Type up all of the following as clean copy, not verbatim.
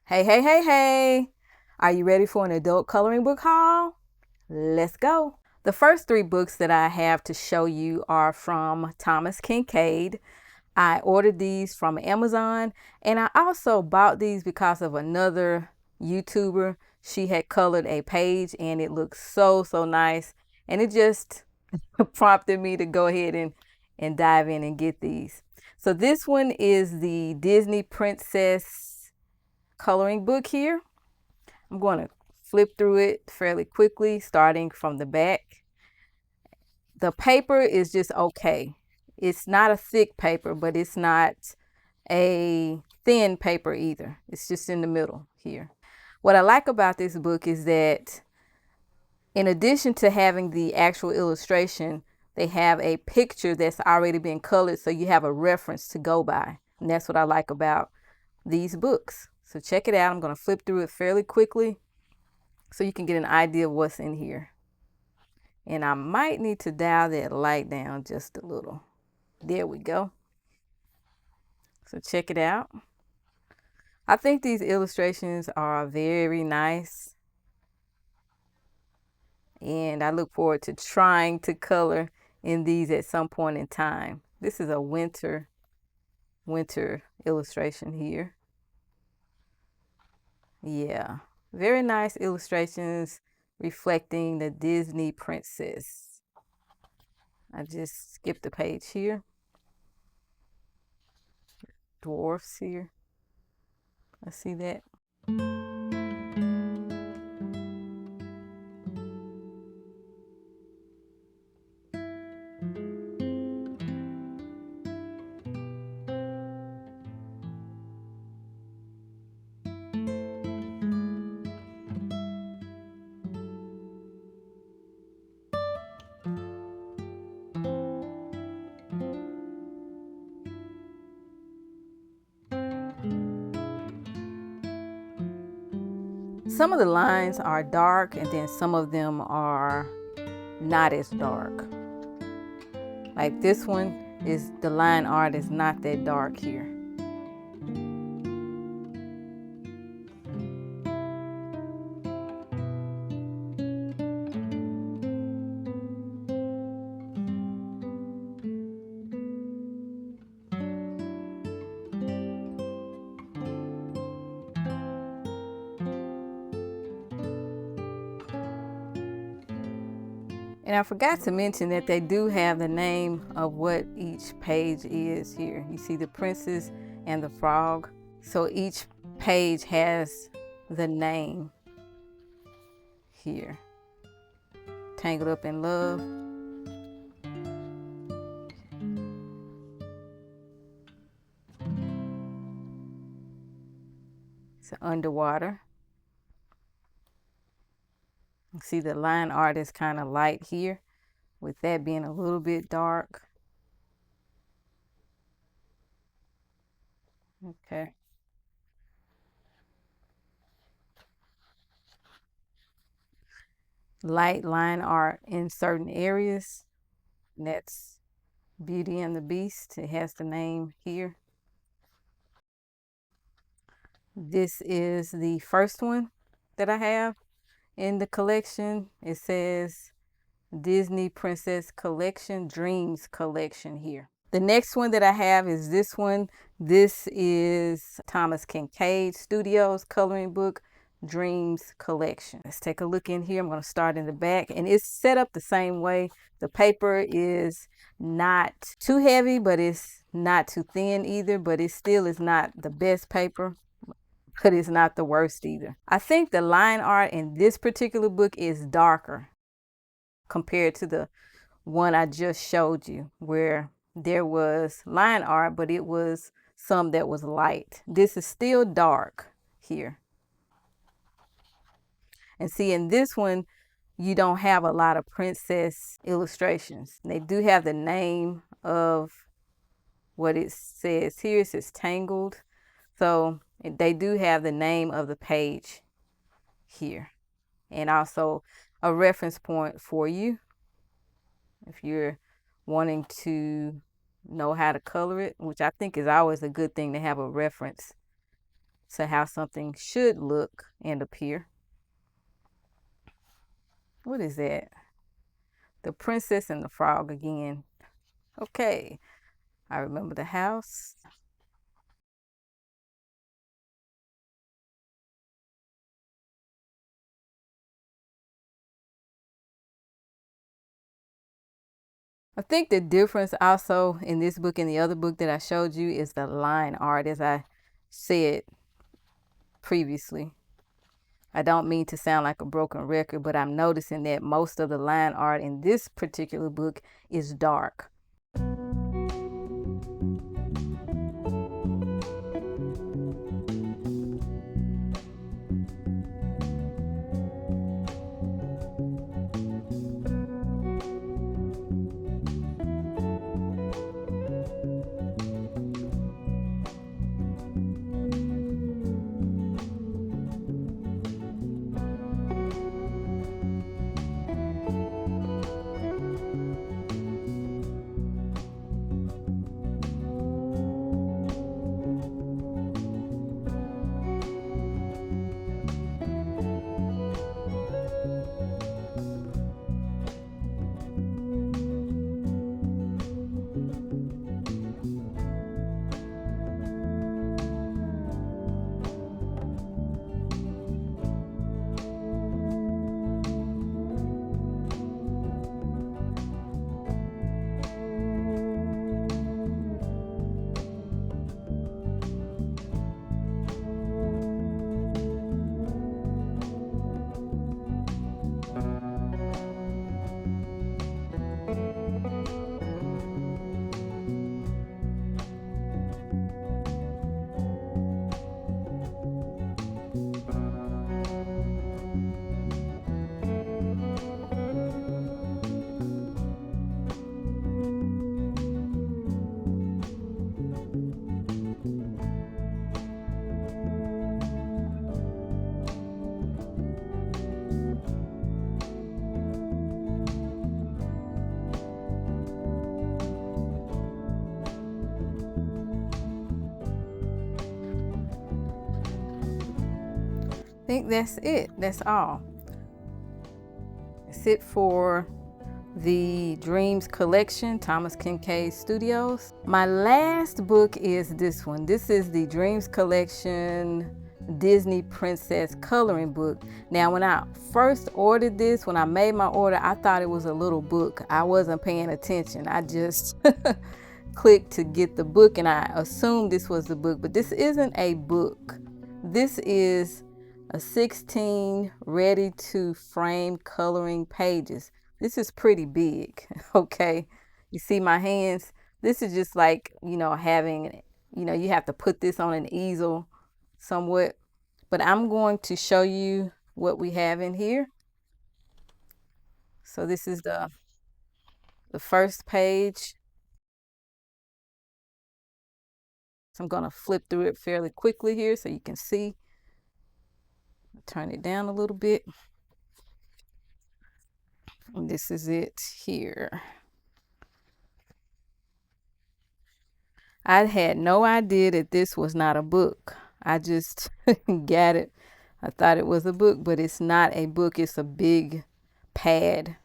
Hey, hey, hey, hey! Are you ready for an adult coloring book haul? Let's go! The first three books that I have to show you are from Thomas Kinkade. I ordered these from Amazon, and I also bought these because of another YouTuber. She had colored a page and it looked so nice, and it just prompted me to go ahead and dive in and get these. So this one is the Disney Princess coloring book here. I'm going to flip through it fairly quickly, starting from the back. The paper is just okay. It's not a thick paper, but it's not a thin paper either. It's just in the middle here. What I like about this book is that in addition to having the actual illustration, they have a picture that's already been colored, so you have a reference to go by. And that's what I like about these books. So check it out. I'm going to flip through it fairly quickly so you can get an idea of what's in here. And I might need to dial that light down just a little. There we go. So check it out. I think these illustrations are very nice. And I look forward to trying to color in these at some point in time. This is a winter illustration here. Yeah, very nice illustrations reflecting the Disney princess. I just skipped a page here. Dwarfs here. I see that. Some of the lines are dark and then some of them are not as dark. Like this one is, the line art is not that dark here. And I forgot to mention that they do have the name of what each page is here. You see the princess and the frog. So each page has the name here. Tangled Up in Love. It's underwater. You see the line art is kind of light here, with that being a little bit dark. Okay. Light line art in certain areas. That's Beauty and the Beast. It has the name here. This is the first one that I have in the collection. It says Disney Princess Collection, Dreams Collection here. The next one that I have is this one. This is Thomas Kinkade Studios coloring book, Dreams Collection. Let's take a look in here. I'm going to start in the back, and it's set up the same way. The paper is not too heavy, but it's not too thin either, but it still is not the best paper, but it's not the worst either. I think the line art in this particular book is darker compared to the one I just showed you, where there was line art, but it was some that was light. This is still dark here. And see, in this one, you don't have a lot of princess illustrations. They do have the name of what it says here. It says Tangled. So they do have the name of the page here, and also a reference point for you if you're wanting to know how to color it, which I think is always a good thing to have a reference to how something should look and appear. What is that? The Princess and the Frog again. Okay, I remember the house. I think the difference also in this book and the other book that I showed you is the line art, as I said previously. I don't mean to sound like a broken record, but I'm noticing that most of the line art in this particular book is dark. I think that's it. That's all. That's it for the Dreams collection, Thomas Kinkade Studios. My last book is this one. This is the Dreams collection Disney Princess coloring book. Now, when I first ordered this, when I made my order, I thought it was a little book. I wasn't paying attention. I just clicked to get the book and I assumed this was the book, but this isn't a book. This is a 16 ready to frame coloring pages. This is pretty big. Okay, you see my hands? This is just like, having, you have to put this on an easel somewhat, but I'm going to show you what we have in here. So this is the first page. So I'm going to flip through it fairly quickly here so you can see. Turn it down a little bit. And this is it here. I had no idea that this was not a book. I just got it. I thought it was a book, but it's not a book. It's a big pad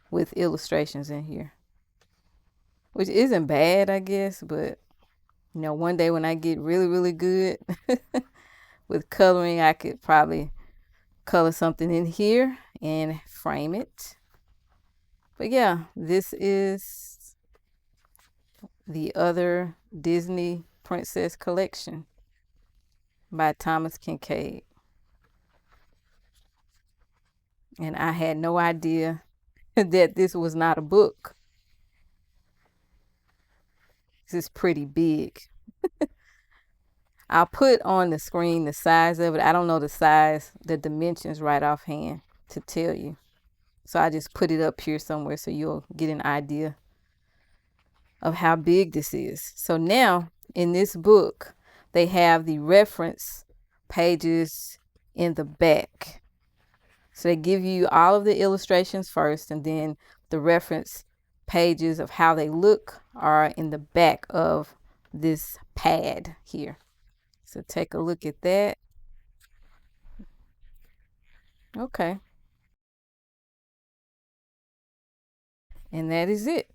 with illustrations in here, which isn't bad, I guess, but one day when I get really, really good with coloring, I could probably color something in here and frame it. But yeah, this is the other Disney Princess collection by Thomas Kinkade. And I had no idea that this was not a book. This is pretty big. I'll put on the screen the size of it. I don't know the size, the dimensions right offhand to tell you. So I just put it up here somewhere so you'll get an idea of how big this is. So now in this book, they have the reference pages in the back. So they give you all of the illustrations first, and then the reference pages of how they look are in the back of this pad here. So take a look at that. Okay. And that is it.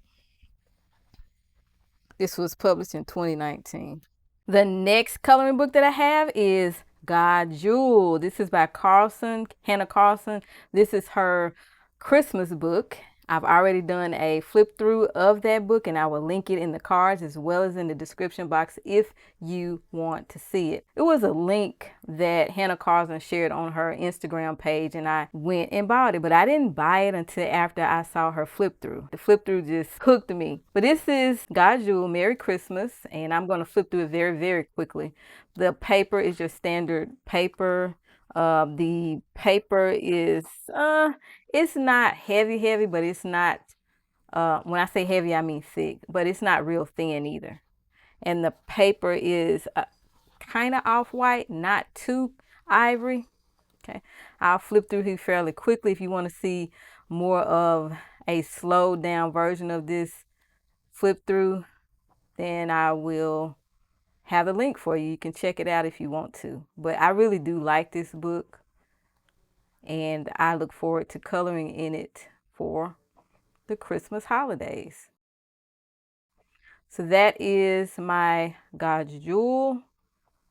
This was published in 2019. The next coloring book that I have is God Jewel. This is by Hanna Karlzon. This is her Christmas book. I've already done a flip through of that book, and I will link it in the cards as well as in the description box if you want to see it. It was a link that Hanna Karlzon shared on her Instagram page, and I went and bought it, but I didn't buy it until after I saw her flip through. The flip through just hooked me. But this is God Jewel, Merry Christmas, and I'm going to flip through it very, very quickly. The paper is your standard paper. The paper is it's not heavy, but it's not when I say heavy I mean thick, but it's not real thin either. And the paper is kind of off-white, not too ivory. Okay, I'll flip through here fairly quickly. If you want to see more of a slowed down version of this flip through, then I will have the link for you. You can check it out if you want to. But I really do like this book, and I look forward to coloring in it for the Christmas holidays. So that is my God's Jewel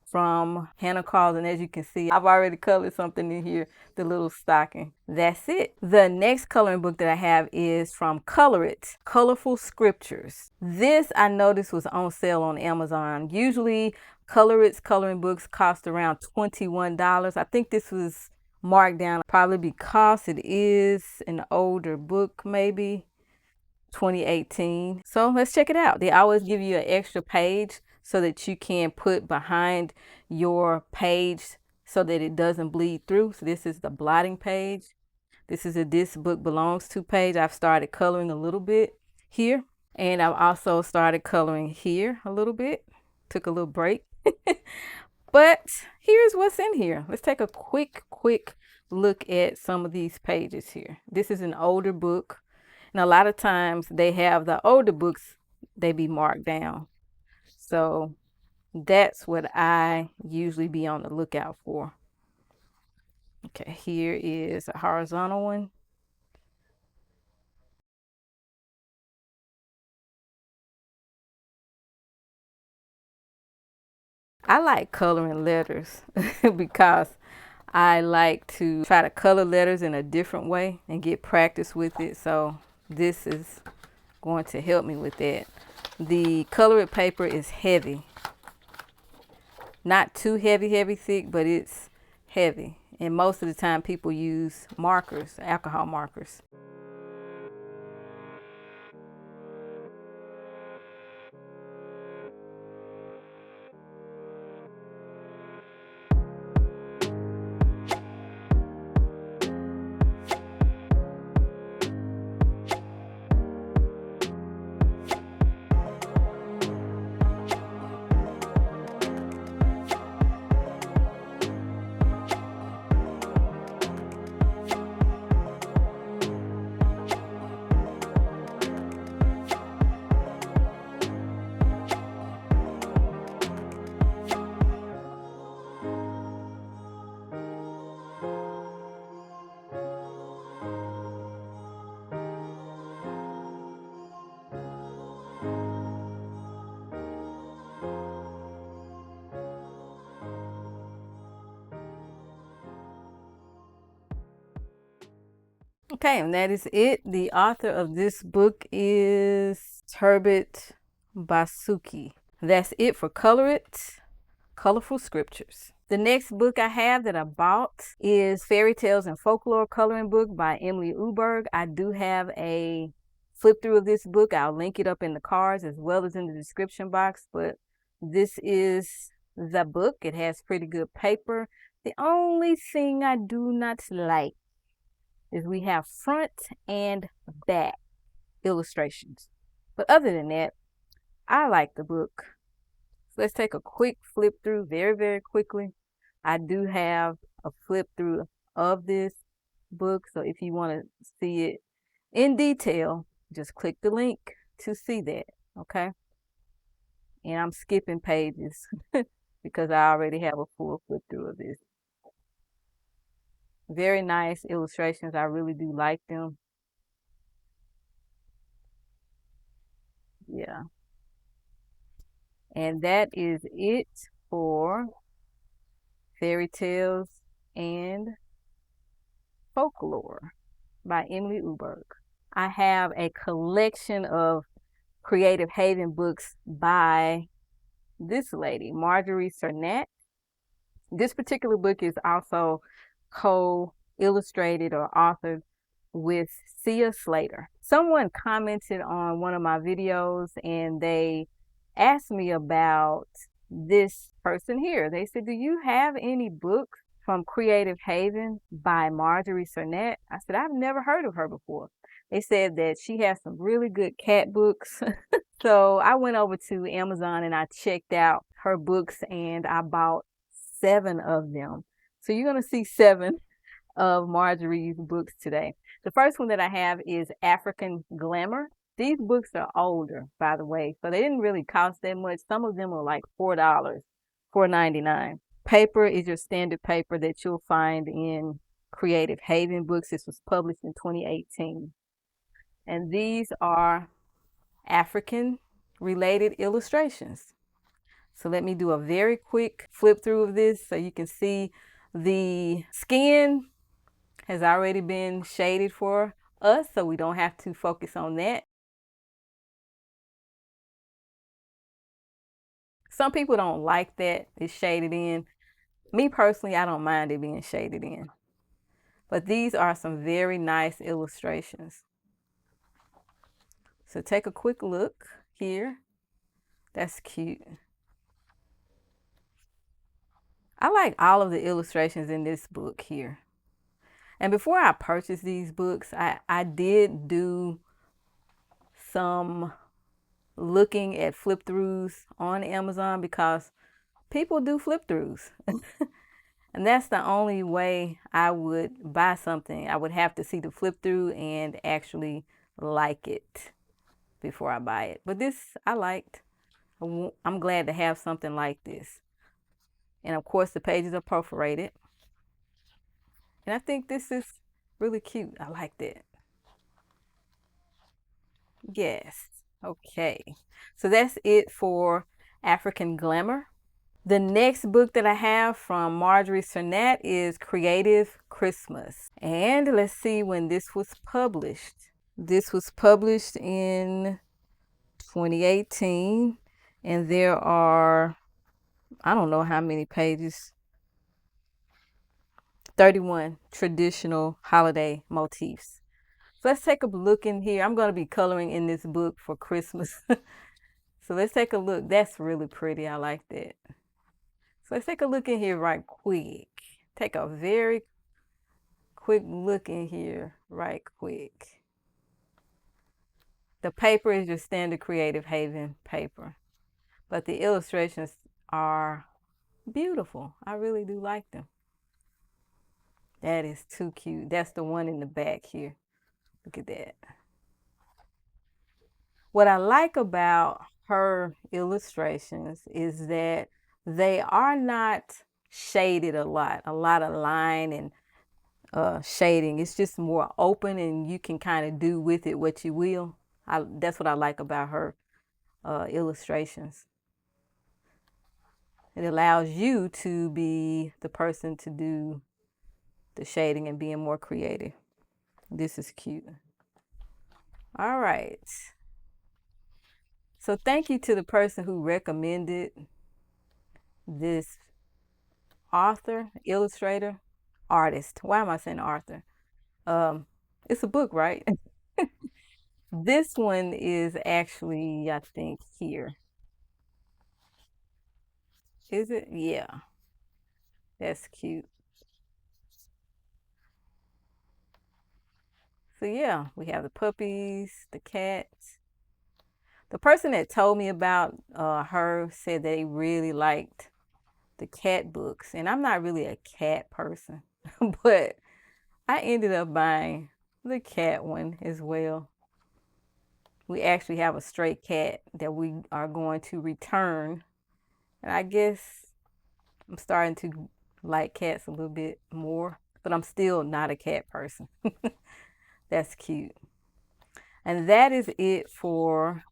from Hanna Karlzon. As you can see, I've already colored something in here, the little stocking. That's it. The next coloring book that I have is from ColorIt, Colorful Scriptures. This I noticed was on sale on Amazon. Usually ColorIt's coloring books cost around $21. I think this was marked down probably because it is an older book, maybe 2018. So let's check it out. They always give you an extra page so that you can put behind your page so that it doesn't bleed through. So this is the blotting page. This is a This Book Belongs To page. I've started coloring a little bit here, and I've also started coloring here a little bit. Took a little break. But here's what's in here. Let's take a quick look at some of these pages here. This is an older book, and a lot of times they have the older books, they be marked down. So that's what I usually be on the lookout for. Okay, here is a horizontal one. I like coloring letters because I like to try to color letters in a different way and get practice with it. So this is going to help me with that. The ColorIt paper is heavy. Not too heavy thick, but it's heavy. And most of the time people use markers, alcohol markers. Okay, and that is it. The author of this book is Terbit Basuki. That's it for ColorIt, Colorful Scriptures. The next book I have that I bought is Fairy Tales and Folklore coloring book by Emelie Oberg. I do have a flip through of this book. I'll link it up in the cards as well as in the description box, but this is the book. It has pretty good paper. The only thing I do not like is we have front and back illustrations. But other than that, I like the book. So let's take a quick flip through very quickly. I do have a flip through of this book. So if you want to see it in detail, just click the link to see that. Okay. And I'm skipping pages because I already have a full flip through of this. Very nice illustrations. I really do like them. Yeah. And that is it for Fairy Tales and Folklore by Emelie Oberg. I have a collection of Creative Haven books by this lady, Marjorie Sarnat. This particular book is also co-illustrated or authored with Sia Slater. Someone commented on one of my videos and they asked me about this person here. They said, do you have any books from Creative Haven by Marjorie Sarnat? I said, I've never heard of her before. They said that she has some really good cat books. So I went over to Amazon and I checked out her books and I bought 7 of them. So you're going to see 7 of Marjorie's books today. The first one that I have is African Glamour. These books are older, by the way, so they didn't really cost that much. Some of them are like $4, $4.99. Paper is your standard paper that you'll find in Creative Haven books. This was published in 2018. And these are African related illustrations. So let me do a very quick flip through of this so you can see the skin has already been shaded for us, so we don't have to focus on that. Some people don't like that it's shaded in. Me personally, I don't mind it being shaded in. But these are some very nice illustrations. So take a quick look here. That's cute. I like all of the illustrations in this book here. And before I purchased these books, I did do some looking at flip throughs on Amazon because people do flip throughs. And that's the only way I would buy something. I would have to see the flip through and actually like it before I buy it. But this I liked. I'm glad to have something like this. And of course the pages are perforated. And I think this is really cute. I like that. Yes. Okay. So that's it for African Glamour. The next book that I have from Marjorie Sarnat is Creative Christmas. And let's see when this was published. This was published in 2018. And there are, I don't know how many pages, 31 traditional holiday motifs. So let's take a look in here. I'm going to be coloring in this book for Christmas. So let's take a look. That's really pretty. I like that. So let's take a look in here right quick. Take a very quick look in here right quick. The paper is your standard Creative Haven paper, but the illustrations are beautiful. I really do like them. That is too cute. That's the one in the back here. Look at that. What I like about her illustrations is that they are not shaded a lot of line and shading. It's just more open and you can kind of do with it what you will. That's what I like about her illustrations. It allows you to be the person to do the shading and being more creative. This is cute. All right. So thank you to the person who recommended this author, illustrator, artist. Why am I saying author? It's a book, right? This one is actually, I think, here. Is it? Yeah. That's cute. So yeah, we have the puppies, the cats. The person that told me about her said they really liked the cat books. And I'm not really a cat person, but I ended up buying the cat one as well. We actually have a stray cat that we are going to return. And I guess I'm starting to like cats a little bit more, but I'm still not a cat person. That's cute. And that is it for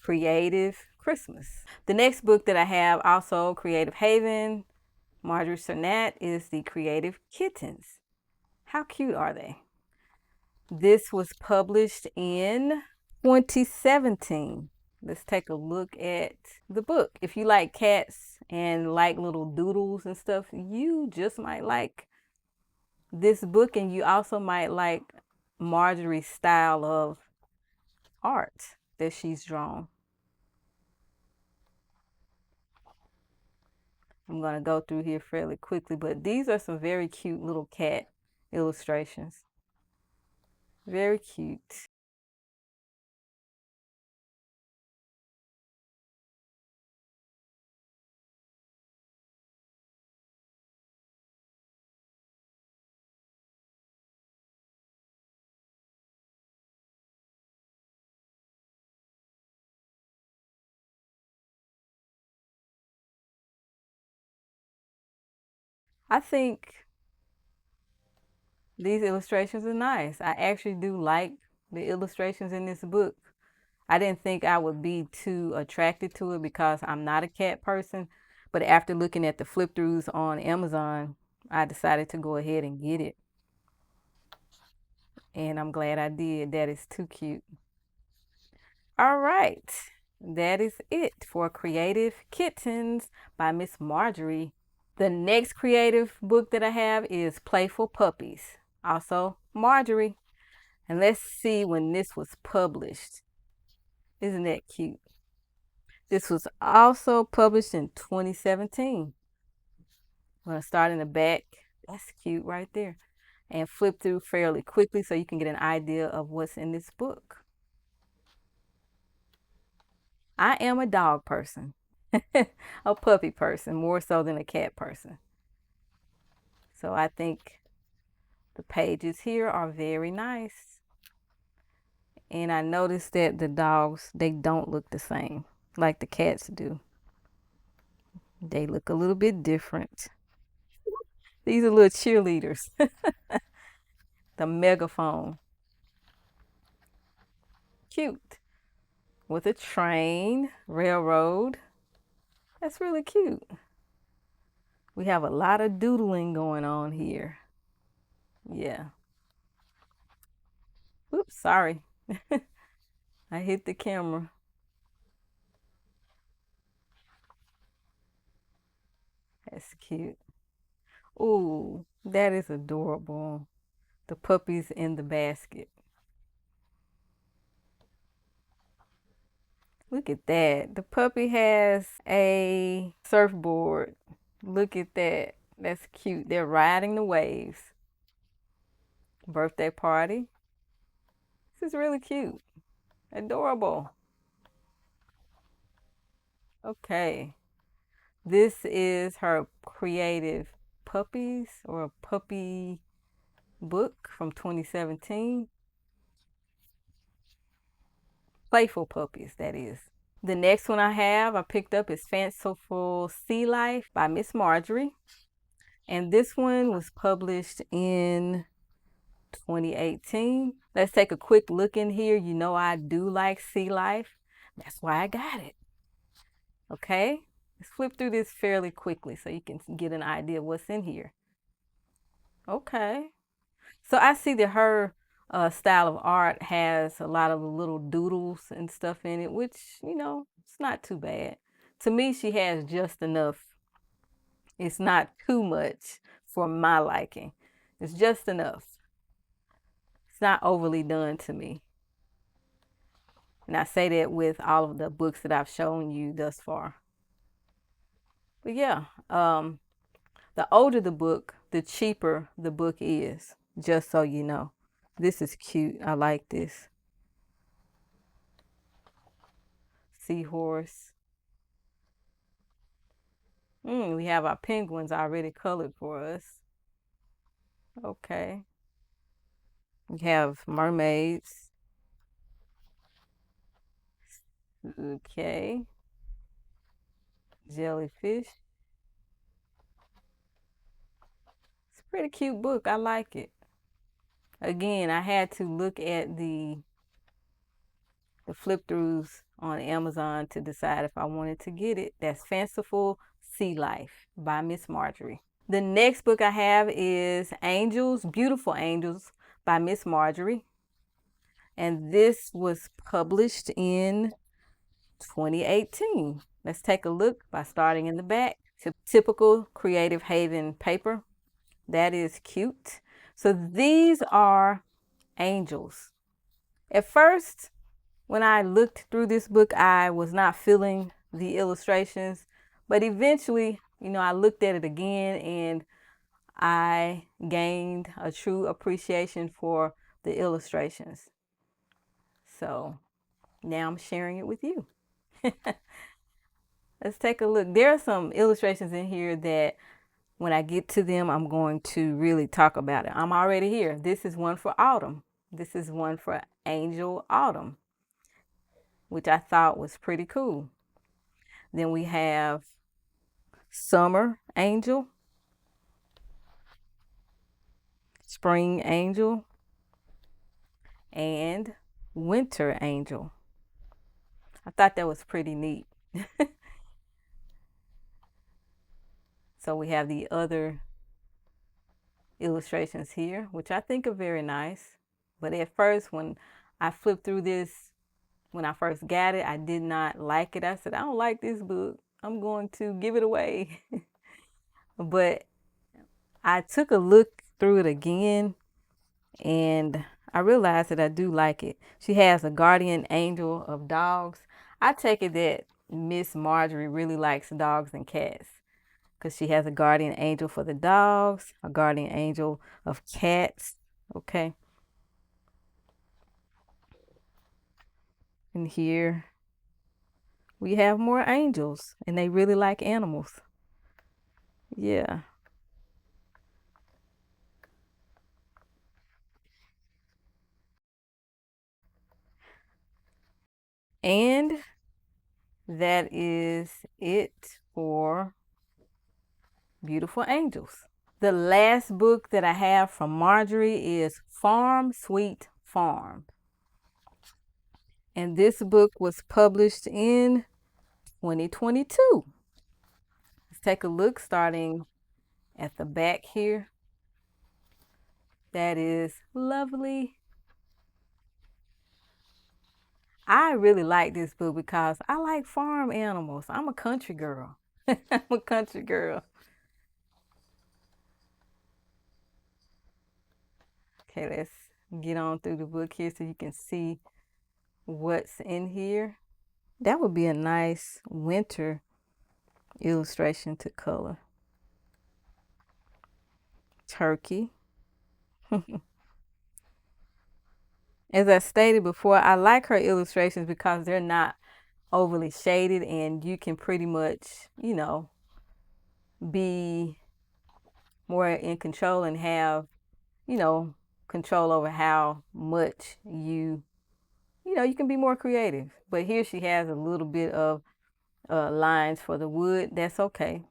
Creative Christmas. The next book that I have, also Creative Haven, Marjorie Sarnat, is the Creative Kittens. How cute are they? This was published in 2017. Let's take a look at the book. If you like cats and like little doodles and stuff, you just might like this book, and you also might like Marjorie's style of art that she's drawn. I'm going to go through here fairly quickly, but these are some very cute little cat illustrations. Very cute. I think these illustrations are nice. I actually do like the illustrations in this book. I didn't think I would be too attracted to it because I'm not a cat person, but after looking at the flip throughs on Amazon, I decided to go ahead and get it. And I'm glad I did. That is too cute. All right. That is it for Creative Kittens by Miss Marjorie. The next creative book that I have is Playful Puppies, also Marjorie. And let's see when this was published. Isn't that cute? This was also published in 2017. I'm going to start in the back. That's cute right there. And flip through fairly quickly so you can get an idea of what's in this book. I am a dog person, a puppy person, more so than a cat person. So I think the pages here are very nice. And I noticed that the dogs, they don't look the same like the cats do. They look a little bit different. These are little cheerleaders. The megaphone. Cute. With a train, railroad. That's really cute. We have a lot of doodling going on here. Yeah. Oops, sorry. I hit the camera. That's cute. Ooh, that is adorable. The puppies in the basket. Look at that. The puppy has a surfboard. Look at that. That's cute. They're riding the waves. Birthday party. This is really cute. Adorable. Okay. This is her creative puppies or a puppy book from 2017. Playful puppies, that is. The next one I picked up is Fanciful Sea Life by Miss Marjorie. And this one was published in 2018. Let's take a quick look in here. You know I do like sea life. That's why I got it. Okay, let's flip through this fairly quickly so you can get an idea of what's in here. Okay, so I see that her style of art has a lot of little doodles and stuff in it, which, you know, it's not too bad. To me, she has just enough. It's not too much for my liking. It's just enough. It's not overly done to me. And I say that with all of the books that I've shown you thus far. But yeah, the older the book, the cheaper the book is, just so you know. This is cute. I like this. Seahorse. We have our penguins already colored for us. Okay. We have mermaids. Okay. Jellyfish. Pretty cute book. I like it. Again, I had to look at the flip throughs on Amazon to decide if I wanted to get it. That's Fanciful Sea Life by Miss Marjorie. The next book I have is Angels, Beautiful Angels by Miss Marjorie. And this was published in 2018. Let's take a look by starting in the back. Typical Creative Haven paper. That is cute. So these are angels. At first, when I looked through this book, I was not feeling the illustrations, but eventually, I looked at it again and I gained a true appreciation for the illustrations. So now I'm sharing it with you. Let's take a look. There are some illustrations in here that when I get to them, I'm going to really talk about it. I'm already here. This is one for Autumn. This is one for Angel Autumn, which I thought was pretty cool. Then we have Summer Angel, Spring Angel, and Winter Angel. I thought that was pretty neat. So we have the other illustrations here, which I think are very nice. But at first, when I flipped through this, when I first got it, I did not like it. I said, I don't like this book. I'm going to give it away. But I took a look through it again and I realized that I do like it. She has a guardian angel of dogs. I take it that Miss Marjorie really likes dogs and cats because she has a guardian angel for the dogs, a guardian angel of cats. Okay. And here we have more angels and they really like animals. Yeah. And that is it for Beautiful Angels. The last book that I have from Marjorie is Farm Sweet Farm. And this book was published in 2022. Let's take a look starting at the back here. That is lovely. I really like this book because I like farm animals. I'm a country girl. I'm a country girl. Okay, let's get on through the book here so you can see what's in here. That would be a nice winter illustration to color. Turkey. As I stated before, I like her illustrations because they're not overly shaded and you can pretty much, be more in control and have, control over how much you can be more creative. But here she has a little bit of lines for the wood. That's okay.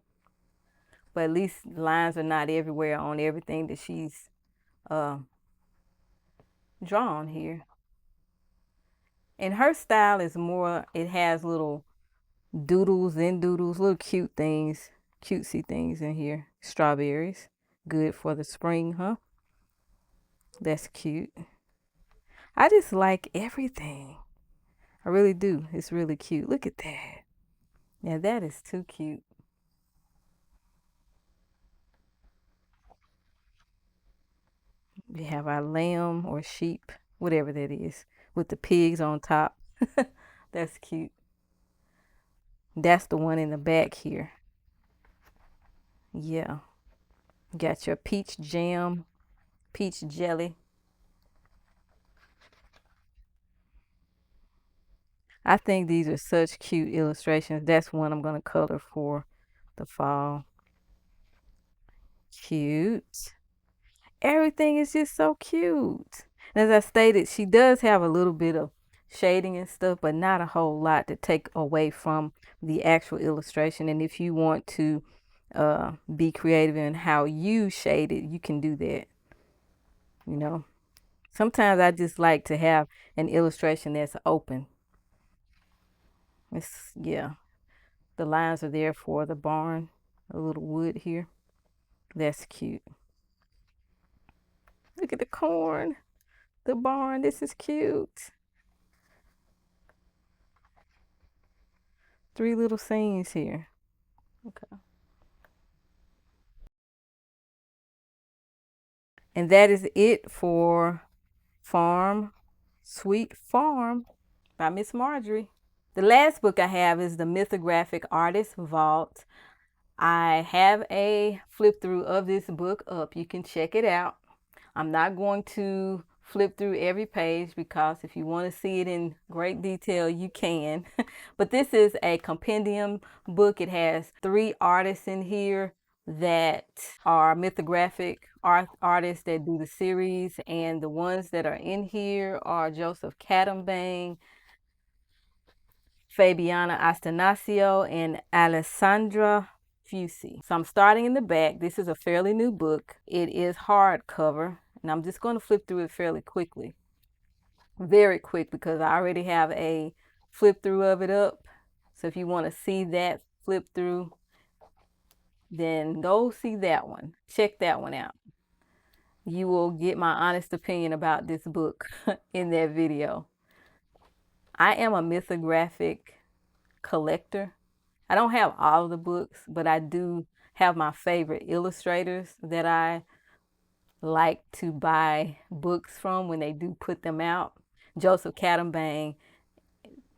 But at least lines are not everywhere on everything that she's drawn here. And her style is more, it has little doodles and doodles, little cute things, cutesy things in here. Strawberries, good for the spring, huh? That's cute. I just like everything. I really do. It's really cute. Look at that. Yeah, that is too cute. We have our lamb or sheep, whatever that is, with the pigs on top. That's cute. That's the one in the back here. Yeah. Got your peach jam, peach jelly. I think these are such cute illustrations. That's one I'm going to color for the fall. Cute. Everything is just so cute. And as I stated, she does have a little bit of shading and stuff, but not a whole lot to take away from the actual illustration. And if you want to be creative in how you shade it, you can do that. You know, sometimes I just like to have an illustration that's open. Yeah, the lines are there for the barn, a little wood here. That's cute. Look at the corn, the barn. This is cute. 3 little scenes here. Okay. And that is it for Farm Sweet Farm by Miss Marjorie. The last book I have is the Mythographic Artist Vault. I have a flip through of this book up. You can check it out. I'm not going to flip through every page because if you want to see it in great detail, you can. But this is a compendium book. It has 3 artists in here that are mythographic artists that do the series, and the ones that are in here are Joseph Catimbang, Fabiana Attansastio, and Alessandra Fusi. So I'm starting in the back. This is a fairly new book. It is hardcover, and I'm just going to flip through it fairly quickly. Very quick, because I already have a flip through of it up. So if you want to see that flip through, then go see that one. Check that one out. You will get my honest opinion about this book in that video. I am a mythographic collector. I don't have all of the books, but I do have my favorite illustrators that I like to buy books from when they do put them out. Joseph Catimbang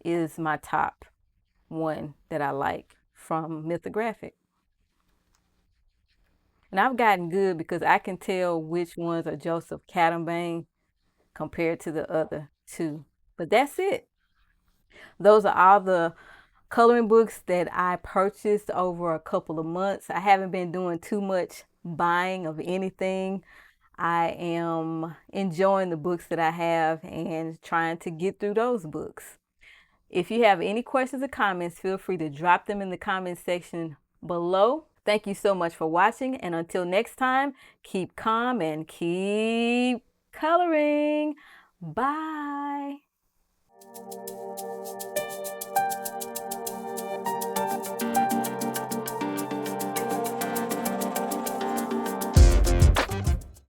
is my top one that I like from Mythographic. And I've gotten good because I can tell which ones are Joseph Catimbang compared to the other 2. But that's it. Those are all the coloring books that I purchased over a couple of months. I haven't been doing too much buying of anything. I am enjoying the books that I have and trying to get through those books. If you have any questions or comments, feel free to drop them in the comment section below. Thank you so much for watching, and until next time, keep calm and keep coloring. Bye.